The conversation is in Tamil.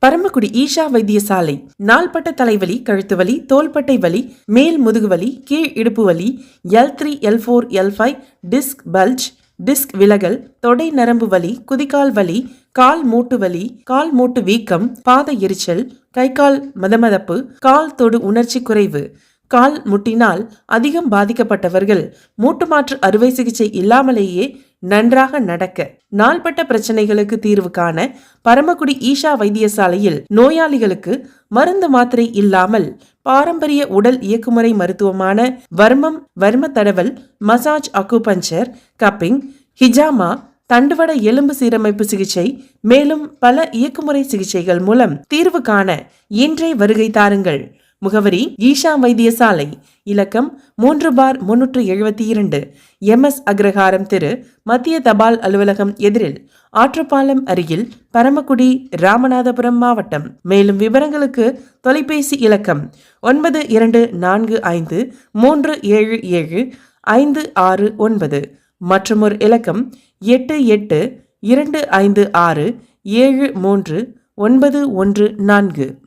பரமக்குடி ஈஷா வைத்தியசாலை. நாள்பட்ட தலைவலி, கழுத்து வலி, தோள்பட்டை வலி, மேல் முதுகு வலி, கீழ் இடுப்பு வலி, L3, L4, L5, disk bulge, disk விலகல், தொடை நரம்பு வலி, குதிகால் வலி, கால் மூட்டு வலி, கால் மூட்டு வீக்கம், பாத எரிச்சல், கை கால் மதமதப்பு, கால் தொடு உணர்ச்சி குறைவு. கால் முட்டினால் அதிகம் பாதிக்கப்பட்டவர்கள் மூட்டு மாற்று அறுவை சிகிச்சை இல்லாமலேயே நன்றாக நடக்க, நாள்பட்ட பிரச்சனைகளுக்கு தீர்வு காண பரமக்குடி ஈஷா வைத்தியசாலையில் நோயாளிகளுக்கு மருந்து மாத்திரை இல்லாமல் பாரம்பரிய உடல் இயக்குமுறை மருத்துவமான வர்மம், வர்ம தடவல், மசாஜ், அக்குபஞ்சர், கப்பிங், ஹிஜாமா, தண்டுவட எலும்பு சீரமைப்பு சிகிச்சை, மேலும் பல இயக்குமுறை சிகிச்சைகள் மூலம் தீர்வு காண இன்றே வருகை தாருங்கள். முகவரி ஈஷா வைத்தியசாலை, இலக்கம் 3/372, MS அக்ரஹாரம் தெரு, மத்திய தபால் அலுவலகம் எதிரில், ஆற்றுப்பாலம் அருகில், பரமக்குடி, ராமநாதபுரம் மாவட்டம். மேலும் விவரங்களுக்கு தொலைபேசி இலக்கம் 9245377569 மற்றும் ஒரு இலக்கம் 8825673914.